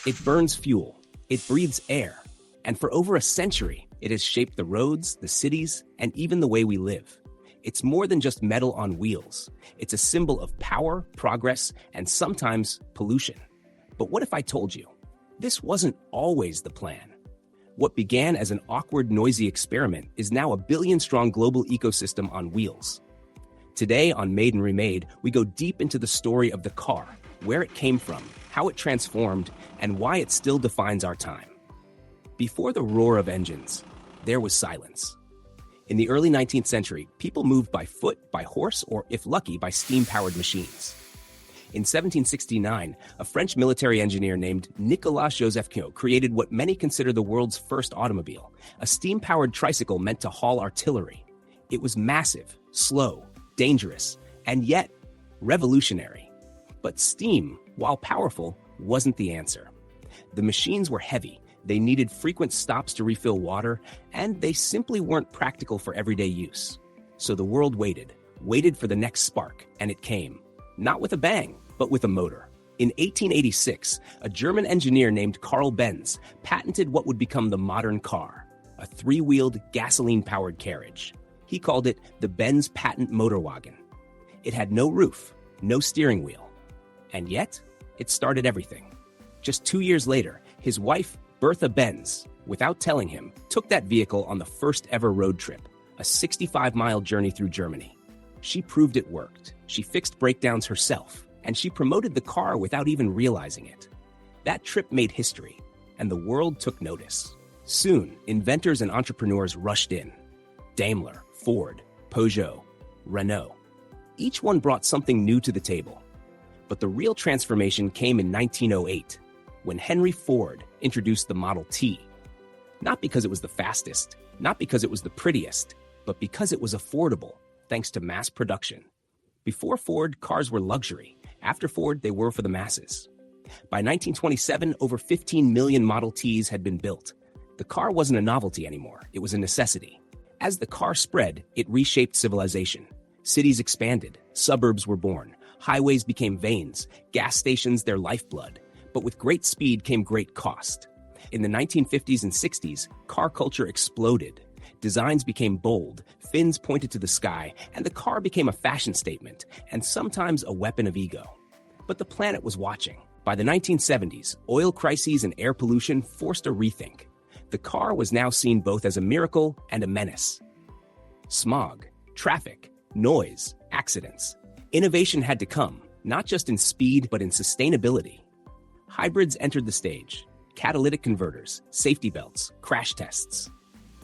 It burns fuel, it breathes air, and for over a century, it has shaped the roads, the cities, and even the way we live. It's more than just metal on wheels. It's a symbol of power, progress, and sometimes pollution. But what if I told you, this wasn't always the plan? What began as an awkward, noisy experiment is now a billion-strong global ecosystem on wheels. Today on Made and Remade, we go deep into the story of the car, where it came from, how it transformed, and why it still defines our time. Before the roar of engines, there was silence. In the early 19th century, people moved by foot, by horse, or if lucky, by steam-powered machines. In 1769, a French military engineer named Nicolas Joseph Quinault created what many consider the world's first automobile, a steam-powered tricycle meant to haul artillery. It was massive, slow, dangerous, and yet revolutionary. But steam, while powerful, wasn't the answer. The machines were heavy, they needed frequent stops to refill water, and they simply weren't practical for everyday use. So the world waited for the next spark, and it came. Not with a bang, but with a motor. In 1886, a German engineer named Carl Benz patented what would become the modern car, a three-wheeled, gasoline-powered carriage. He called it the Benz Patent Motorwagen. It had no roof, no steering wheel. And yet, it started everything. Just 2 years later, his wife, Bertha Benz, without telling him, took that vehicle on the first ever road trip, a 65-mile journey through Germany. She proved it worked. She fixed breakdowns herself, and she promoted the car without even realizing it. That trip made history, and the world took notice. Soon, inventors and entrepreneurs rushed in. Daimler, Ford, Peugeot, Renault. Each one brought something new to the table. But the real transformation came in 1908, when Henry Ford introduced the Model T. Not because it was the fastest, not because it was the prettiest, but because it was affordable, thanks to mass production. Before Ford, cars were luxury. After Ford, they were for the masses. By 1927, over 15 million Model Ts had been built. The car wasn't a novelty anymore, it was a necessity. As the car spread, it reshaped civilization. Cities expanded, suburbs were born, highways became veins, gas stations their lifeblood. But with great speed came great cost. In the 1950s and 60s, car culture exploded. Designs became bold, fins pointed to the sky, and the car became a fashion statement, and sometimes a weapon of ego. But the planet was watching. By the 1970s, oil crises and air pollution forced a rethink. The car was now seen both as a miracle and a menace. Smog, traffic, noise, accidents. Innovation had to come, not just in speed, but in sustainability. Hybrids entered the stage. Catalytic converters, safety belts, crash tests.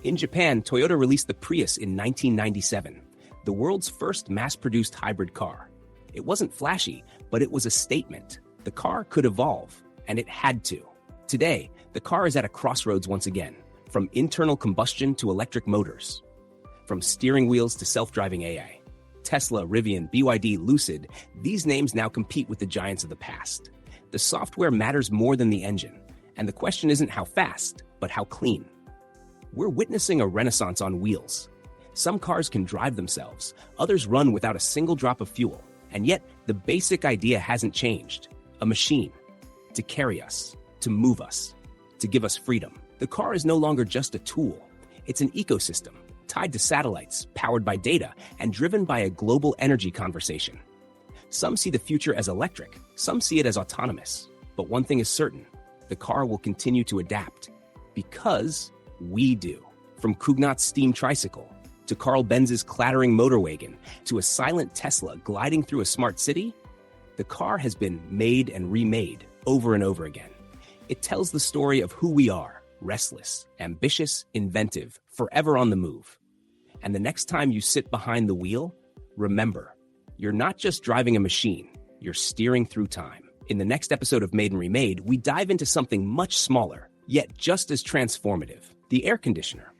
In Japan, Toyota released the Prius in 1997, the world's first mass-produced hybrid car. It wasn't flashy, but it was a statement. The car could evolve, and it had to. Today, the car is at a crossroads once again, from internal combustion to electric motors, from steering wheels to self-driving AI. Tesla, Rivian, BYD, Lucid, these names now compete with the giants of the past. The software matters more than the engine, and the question isn't how fast, but how clean. We're witnessing a renaissance on wheels. Some cars can drive themselves, others run without a single drop of fuel, and yet the basic idea hasn't changed. A machine, to carry us, to move us, to give us freedom. The car is no longer just a tool. It's an ecosystem, tied to satellites, powered by data, and driven by a global energy conversation. Some see the future as electric, some see it as autonomous. But one thing is certain, the car will continue to adapt. Because we do. From Cugnot's steam tricycle, to Carl Benz's clattering motor wagon, to a silent Tesla gliding through a smart city, the car has been made and remade over and over again. It tells the story of who we are, restless, ambitious, inventive, forever on the move. And the next time you sit behind the wheel, remember, you're not just driving a machine, you're steering through time. In the next episode of Made and Remade, we dive into something much smaller, yet just as transformative, the air conditioner.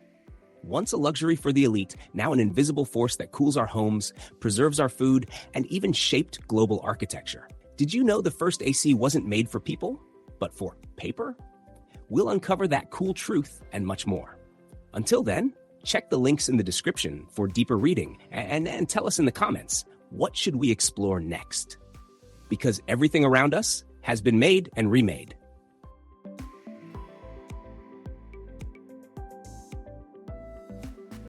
Once a luxury for the elite, now an invisible force that cools our homes, preserves our food, and even shaped global architecture. Did you know the first AC wasn't made for people, but for paper? We'll uncover that cool truth and much more. Until then, check the links in the description for deeper reading and tell us in the comments, what should we explore next? Because everything around us has been made and remade.